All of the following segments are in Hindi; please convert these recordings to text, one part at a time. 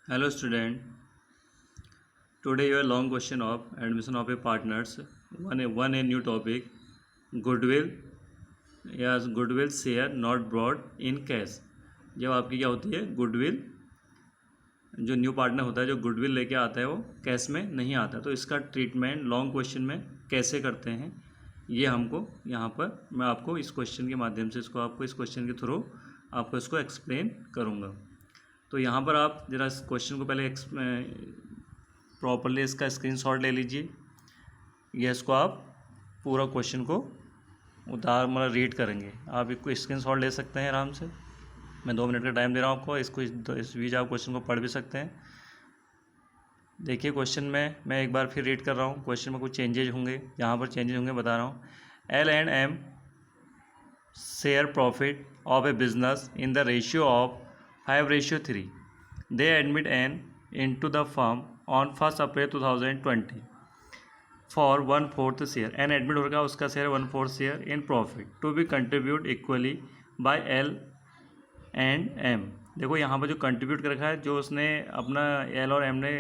Hello student, today your long question of admission of a partners. One a new topic, goodwill. Yes, goodwill share not brought in cash. जब आपकी क्या होती है गुडविल, जो न्यू पार्टनर होता है जो गुडविल लेके आता है वो कैश में नहीं आता, तो इसका ट्रीटमेंट लॉन्ग क्वेश्चन में कैसे करते हैं ये हमको यहाँ पर मैं आपको इस क्वेश्चन के माध्यम से इस क्वेश्चन के थ्रू आपको इसको एक्सप्लेन करूँगा। तो यहाँ पर आप ज़रा इस क्वेश्चन को पहले प्रॉपरली इसका स्क्रीनशॉट ले लीजिए। ये इसको आप पूरा क्वेश्चन को मतलब रीड करेंगे। आप इसको स्क्रीनशॉट ले सकते हैं आराम से। मैं 2 मिनट का टाइम दे रहा हूँ आपको, इस बीच आप क्वेश्चन को पढ़ भी सकते हैं। देखिए क्वेश्चन में मैं एक बार फिर रीड कर रहा हूँ। क्वेश्चन में कुछ चेंजेज होंगे, यहाँ पर चेंजेज होंगे बता रहा हूँ। L&M share profit of a business in the ratio of 5:3. They admit N into the firm on 1st April 2020 for 1/4 share. N admit होगा, उसका share 1/4 share in profit to be contribute equally by L and M. देखो यहाँ पर जो कंट्रीब्यूट कर रखा है, जो उसने अपना L और M ने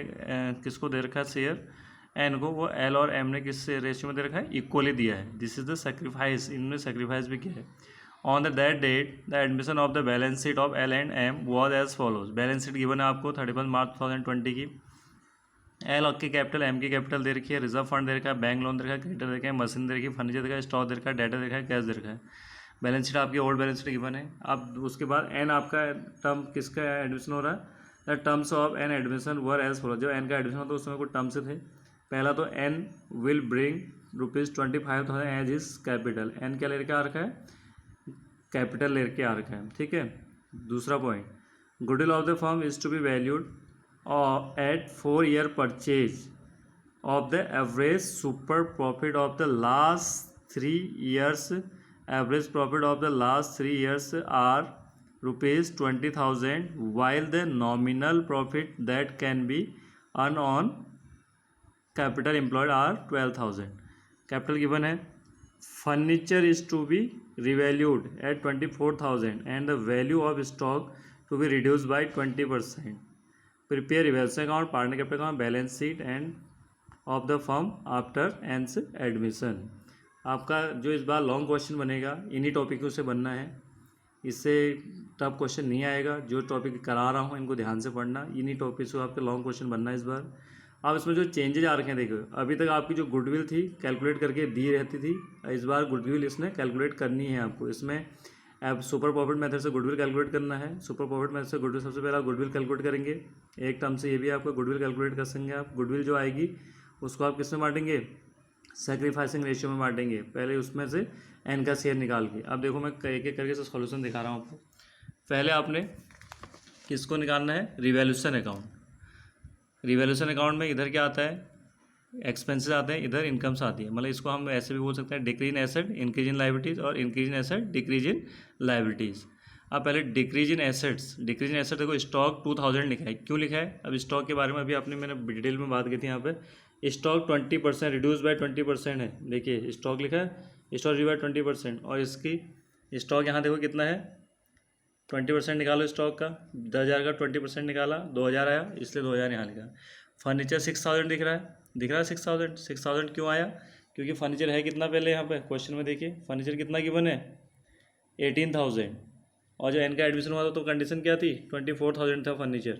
किसको दे रखा है शेयर एन को, वो L और M ने किस रेशियो में दे रखा है, इक्वली दिया है। दिस इज द सेक्रीफाइस, इन्होंने सेक्रीफाइस भी किया है। On that date the admission of the balance sheet of L and M was as follows. Balance sheet given है आपको 31 मार्च 2020 की। L की कैपिटल, M की कैपिटल दे रखी है, रिजर्व फंड दे रखा है, बैंक लोन दे रखा है, क्रेडिटर दे रखा है, मशीन दे रखी है, फर्नीचर दे रखा है, स्टॉक दे रखा है, डाटा दे रखा है, कैश दे रखा है। बैलेंस शीट आपकी ओल्ड बैलेंस शीट गिवन है। अब उसके बाद एन आपका टर्म किसका एडमिशन हो रहा है, the terms of N admission were as follow. जब एन का एडमिशन होता है उस समय कुछ टर्म्स थे। पहला तो N will bring ₹25,000 as is capital. N क्या लेकर आ रखा है, कैपिटल लेकर आ रखा है, ठीक है। दूसरा point, goodwill of the firm is to be valued at 4-year purchase of the average super profit of the last 3 years. Average profit of the last 3 years are ₹20,000 while the nominal profit that can be earned on capital employed are 12,000. Capital given है, furniture is to be revalued at 24,000 and the value of stock to be reduced by 20%. Prepare revaluation account, partner capital account, balance sheet and of the firm after ends admission. आपका जो इस बार लॉन्ग क्वेश्चन बनेगा इन्हीं टॉपिकों से बनना है, इससे टफ क्वेश्चन नहीं आएगा। जो टॉपिक करा रहा हूँ इनको ध्यान से पढ़ना, इन्हीं टॉपिक से आपका लॉन्ग क्वेश्चन बनना है इस बार। अब इसमें जो चेंजेज आ रखे हैं देखो, अभी तक आपकी जो गुडविल थी कैलकुलेट करके दी रहती थी, इस बार गुडविल इसने कैलकुलेट करनी है आपको। इसमें अब सुपर प्रॉफिट मेथड से गुडविल कैलकुलेट करना है। सुपर प्रॉफिट मेथड से गुडविल, सबसे पहले गुडविल कैलकुलेट करेंगे। एक टर्म से ये भी आपको गुडविल कैलकुलेट कर सकेंगे आप। गुडविल जो आएगी उसको आप किस में बांटेंगे, सेक्रीफाइसिंग रेशियो में बांटेंगे, पहले उसमें से एन का शेयर निकाल के। अब देखो मैं एक एक करके सॉल्यूशन दिखा रहा हूँ आपको। पहले आपने किसको निकालना है, रिवैल्यूशन अकाउंट। रिवैल्यूशन अकाउंट में इधर क्या आता है, एक्सपेंसेस आते हैं, इधर इनकम्स आती है। मतलब इसको हम ऐसे भी बोल सकते हैं, decrease in asset increase in liabilities और increase in asset decrease in liabilities. अब पहले decrease in assets, decrease in asset देखो स्टॉक 2000 लिखा है, क्यों लिखा है, अब स्टॉक के बारे में अभी आपने मैंने डिटेल में बात की थी। यहाँ पे स्टॉक 20% रिड्यूस बाय 20% है। देखिए स्टॉक लिखा है, स्टॉक रिड्यूस बाय 20%, और इसकी स्टॉक यहाँ देखो कितना है, 20% निकालो स्टॉक का, 10,000 का 20% निकाला 2,000 आया, इसलिए 2,000 यहाँ लिखा। फर्नीचर 6,000 दिख रहा है 6,000 क्यों आया, क्योंकि फर्नीचर है कितना पहले यहाँ पे क्वेश्चन में देखिए, फर्नीचर कितना गिवन है 18,000, और जो एन का एडमिशन हुआ था तो कंडीशन क्या थी 24,000 था फर्नीचर।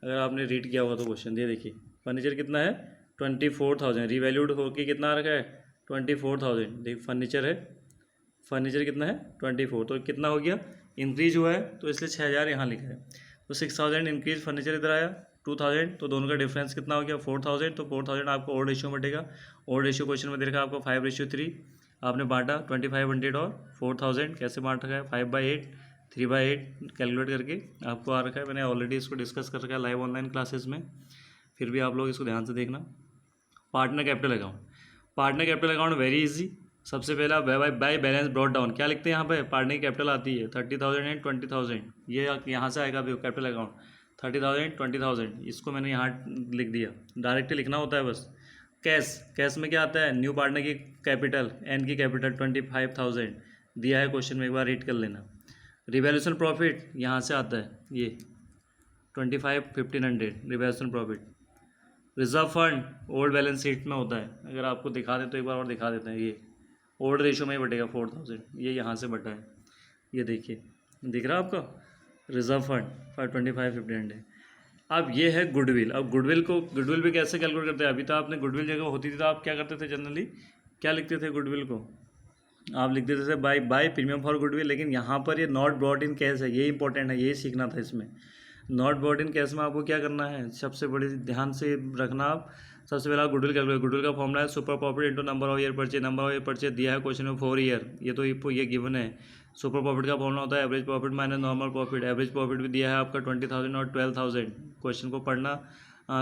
अगर आपने रीड किया हुआ तो क्वेश्चन ये देखिए, फर्नीचर कितना है 24,000, रिवैल्यूड होके कितना आ रखा है 24,000। देखिए फर्नीचर है, फर्नीचर कितना है 24, तो कितना हो गया, इंक्रीज हुआ है तो इसलिए 6,000 यहाँ लिखा है। तो 6,000 इंक्रीज फर्नीचर इधर आया 2,000, तो दोनों का डिफरेंस कितना हो गया 4,000। तो 4,000 आपको ओड रेशियो में बटेगा। ओड रेशियो क्वेश्चन में देखा आपको 5:3, आपने बांटा 2500 और 4,000 कैसे बांट रखा है 5/8, 3/8 कैलकुलेट करके आपको आ रखा है। मैंने ऑलरेडी इसको डिस्कस कर रखा है लाइव ऑनलाइन क्लासेस में, फिर भी आप लोग इसको ध्यान से देखना। Partner capital account, partner capital account very easy. सबसे पहला बाय बैलेंस ब्रॉट डाउन, क्या लिखते हैं यहाँ पे, पार्टनर की कैपिटल आती है 30,000 एंड 20,000, ये यहाँ से आएगा कैपिटल अकाउंट 30,000 20,000, इसको मैंने यहाँ लिख दिया, डायरेक्टली लिखना होता है बस। कैश, कैश में क्या आता है, न्यू पार्टनर की कैपिटल, एन की कैपिटल 25,000 दिया है क्वेश्चन में, एक बार रीड कर लेना। रिवैल्यूशन प्रॉफिट यहाँ से आता है, ये 25 1500 reversion profit. Reserve fund old balance sheet में होता है, अगर आपको दिखा दे तो एक बार और दिखा देते हैं। ये ओल्ड रेशो में ही बटेगा 4000, ये यहाँ से बटा है, ये देखिए दिख रहा है आपका रिजर्व फंड 525 1500। अब ये है गुडविल। अब गुडविल भी कैसे कैलकुलेट करते हैं? अभी तो आपने गुडविल जगह होती थी तो आप क्या करते थे जनरली, क्या लिखते थे गुडविल को? आप लिख देते थे बाय प्रीमियम फॉर गुडविल। लेकिन यहाँ पर ये नॉट ब्रॉट इन कैश है, ये इंपॉर्टेंट है, यही सीखना था इसमें। नॉट ब्रॉट इन कैश में आपको क्या करना है, सबसे बड़ी ध्यान से रखना आप। सबसे पहला गुडविल कैलकुलेट, गुडविल का फॉर्मूला है super profit into number of year purchase. Number of year purchase दिया है क्वेश्चन में 4 ईयर, ये तो ये गिवन है। सुपर प्रॉफिट का फॉर्मूला होता है average profit minus normal profit. Average profit भी दिया है आपका 20,000 और 12,000। क्वेश्चन को पढ़ना,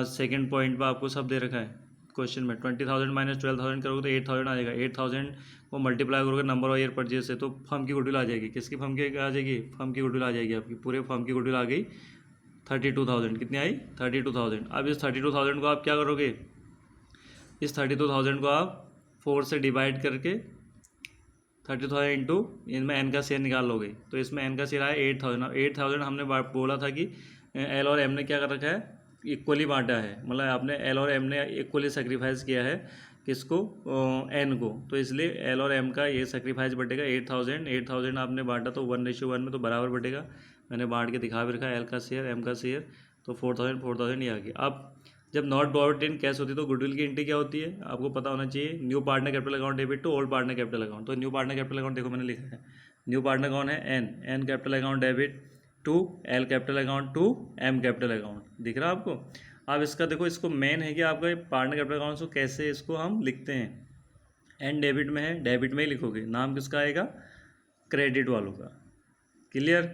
सेकंड पॉइंट पर आपको सब दे रखा है क्वेश्चन में। 20,000 माइनस 12,000 करोगे तो 8,000 आ जाएगा। 8,000 को मल्टीप्लाई करोगे नंबर ऑफ ईयर परचेज से, तो फर्म की गुडविल आ जाएगी। किसकी फर्म की आ जाएगी? फर्म की गुडविल आ जाएगी आपकी, पूरे फर्म की गुडविल आ गई 32,000। कितनी आई? 32,000। अब इस 32,000 को आप क्या करोगे, इस 32,000 को आप 4 से डिवाइड करके 30,000 इंटू इनमें एन का शेयर निकाल लोगे, तो इसमें एन का शेयर आया 8,000। 8,000 हमने बोला था कि एल और एम ने क्या कर रखा है, इक्वली बांटा है, मतलब आपने एल और एम ने इक्वली सेक्रीफाइस किया है किसको, एन को, तो इसलिए एल और एम का ये सेक्रीफाइस बटेगा 8,000 आपने बांटा तो 1:1 में तो बराबर बटेगा। मैंने बांट के दिखा भी रखा है, एल का शेयर एम का शेयर, तो 4,000 ये आ गया। अब जब नॉट ब्रॉट इन कैश होती है तो गुडविल की एंट्री क्या होती है, आपको पता होना चाहिए। New partner capital account debit to old partner capital account. तो न्यू पार्टनर कैपिटल अकाउंट देखो मैंने लिखा है, न्यू पार्टनर कौन है, N capital account debit to L capital account to M capital account, दिख रहा है आपको। अब इसका देखो, इसको मेन है कि आपका पार्टनर कैपिटल अकाउंट को कैसे इसको हम लिखते हैं। एन डेबिट में है, डेबिट में ही लिखोगे, नाम किसका आएगा, क्रेडिट वालों का। क्लियर?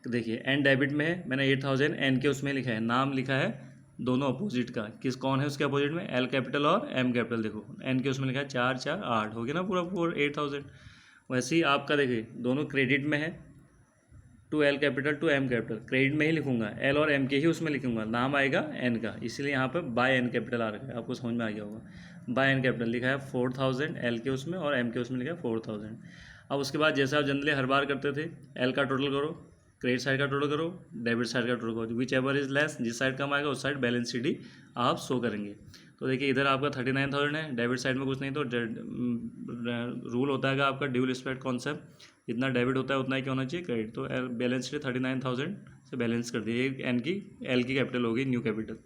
देखिए एन डेबिट में है, मैंने 8,000 एन के उसमें लिखा है, नाम लिखा है दोनों अपोजिट का, किस कौन है उसके अपोजिट में, एल कैपिटल और एम कैपिटल। देखो एन के उसमें लिखा है 4 4 8, हो गया ना पूरा 8,000। वैसे ही आपका देखिए दोनों क्रेडिट में है, to L capital to M capital, credit में ही लिखूंगा, एल और एम के ही उसमें लिखूंगा, नाम आएगा एन का, इसीलिए यहाँ पर बाय एन कैपिटल आ रखा है, आपको समझ में आ गया होगा। बाय एन कैपिटल लिखा है 4,000 एल के उसमें और एम के उसमें लिखा है 4,000। अब उसके बाद जैसे आप जनरली हर बार करते थे, एल का टोटल करो, क्रेडिट साइड का टोटल करो, डेबिट साइड का टोटल करो, विच एवर इज लेस, जिस साइड कम आएगा उस साइड बैलेंस शीट ही आप शो करेंगे। तो देखिए इधर आपका 39,000 है, डेबिट साइड में कुछ नहीं, तो रूल होता है आपका ड्यूल स्प्रेड कॉन्सेप्ट, जितना डेबिट होता है उतना ही क्या होना चाहिए क्रेडिट। तो बैलेंस शीट 39,000 से बैलेंस कर दिए। एन की एल की कैपिटल होगी न्यू कैपिटल,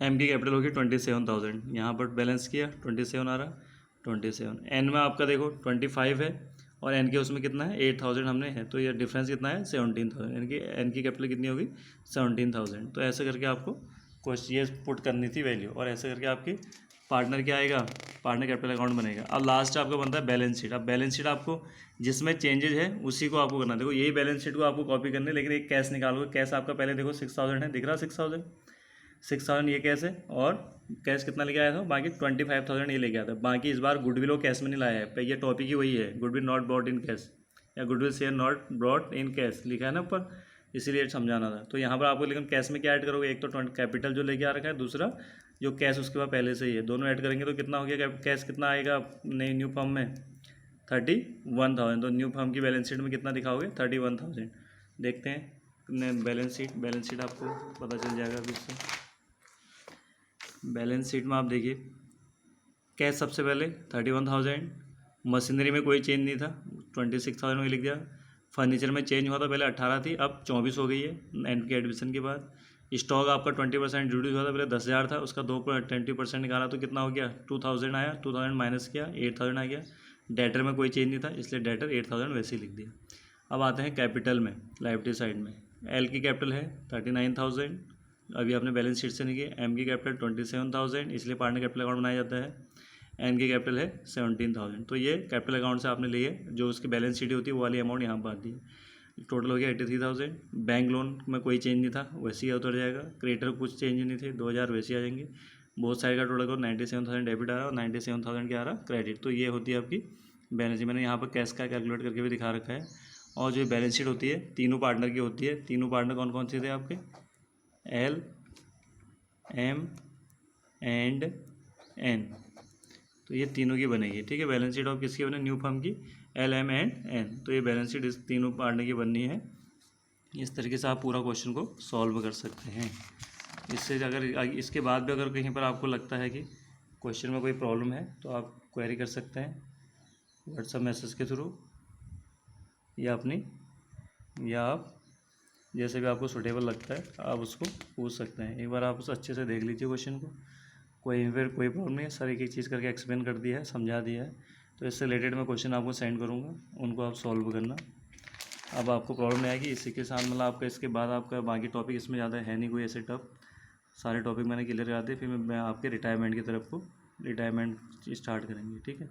एम की कैपिटल होगी 27,000, यहाँ पर बैलेंस किया 27 आ रहा, 27। एन में आपका देखो 25 है और एन के उसमें कितना है 8,000 हमने है, तो ये डिफरेंस कितना है 17,000, यानी कि एन की कैपिटल कितनी होगी 17,000। तो ऐसे करके आपको क्वेश्चन ये पुट करनी थी वैल्यू, और ऐसे करके आपकी पार्टनर क्या आएगा, पार्टनर कैपिटल अकाउंट बनेगा। अब लास्ट आपका बनता है बैलेंस शीट। अब बैलेंस शीट आपको जिसमें चेंजेज है उसी को आपको करना है। देखो यही बैलेंस शीट को आपको कॉपी करनी है, लेकिन एक कैश निकालोगे, कैश आपका पहले देखो 6,000 है, दिख रहा 6,000 ये कैश है, और कैश कितना लेके आया था, बाकी 25,000 ये लेके आया था। बाकी इस बार गुडविल को कैश में नहीं लाया है, ये टॉपिक ही वही है, goodwill not brought in cash या goodwill share not brought in cash लिखा है ना ऊपर, इसीलिए समझाना था। तो यहाँ पर आपको लेकिन कैश में क्या ऐड करोगे, एक तो कैपिटल जो लेके आ रखा है, दूसरा जो कैश उसके बाद पहले से ही है, दोनों ऐड करेंगे तो कितना हो गया, कैश कितना आएगा नई न्यू फॉर्म में 31,000। तो न्यू फॉर्म की बैलेंस शीट में कितना दिखाओगे 31,000। देखते हैं बैलेंस शीट आपको पता चल जाएगा अभी इससे। बैलेंस शीट में आप देखिए कैश सबसे पहले 31,000, मशीनरी में कोई चेंज नहीं था 26,000 में लिख दिया। फर्नीचर में चेंज हुआ था, पहले 18 थी अब 24 हो गई है एंड के एडमिशन के बाद। स्टॉक आपका 20% ड्यूटी हुआ था, पहले 10,000 था, उसका 20% निकाला तो कितना हो गया 2,000 आया, 2,000 माइनस किया 8,000 आ गया। डेटर में कोई चेंज नहीं था इसलिए डेटर 8,000 वैसे ही लिख दिया। अब आते हैं कैपिटल में, लायबिलिटी साइड में। एल की कैपिटल है 39,000, अभी आपने बैलेंस शीट से नहीं किया। एम की कैपिटल 27,000, इसलिए पार्टनर कैपिटल अकाउंट बनाया जाता है। एन की कैपिटल है 17,000, तो ये कैपिटल अकाउंट से आपने लिए, जो उसकी बैलेंस शीट होती है वो वाली अमाउंट यहाँ पर आती है। टोटल हो गया 83,000। बैंक लोन में कोई चेंज नहीं था, वैसे ही उतर जाएगा। क्रेडिटर कुछ चेंज नहीं थे, 2,000 वैसे आ जाएंगे। बहुत साइड का टोटल को 97,000 डेबिट आ रहा है और 97,000 क्या आ रहा क्रेडिट। तो ये होती है आपकी बैलेंस शीट। मैंने यहाँ पर कैश का कैलकुलेट करके भी दिखा रखा है। और जो बैलेंस शीट होती है तीनों पार्टनर की होती है। तीनों पार्टनर कौन कौन से थे आपके, एल एम एंड एन, तो ये तीनों की बनेगी। ठीक है, बैलेंस शीट ऑफ किसकी बने, न्यू फर्म की, एल एम एंड एन। तो ये बैलेंस शीट इस तीनों पार्टनर की बननी है। इस तरीके से आप पूरा क्वेश्चन को सॉल्व कर सकते हैं। इससे अगर इसके बाद भी अगर कहीं पर आपको लगता है कि क्वेश्चन में कोई प्रॉब्लम है तो आप क्वेरी कर सकते हैं व्हाट्सएप मैसेज के थ्रू, या आप जैसे भी आपको सूटेबल लगता है आप उसको पूछ सकते हैं। एक बार आप उसे अच्छे से देख लीजिए क्वेश्चन को, कोई प्रॉब्लम नहीं है, सर एक एक चीज़ करके एक्सप्लेन कर दिया है, समझा दिया है। तो इससे रिलेटेड मैं क्वेश्चन आपको सेंड करूँगा, उनको आप सॉल्व करना। अब आपको प्रॉब्लम नहीं आएगी। इसी के साथ मतलब आपका इसके बाद आपका बाकी टॉपिक इसमें ज़्यादा है नहीं कोई ऐसे टफ, सारे टॉपिक मैंने क्लियर करा दिए। फिर मैं आपके रिटायरमेंट की तरफ को रिटायरमेंट स्टार्ट करेंगे, ठीक है।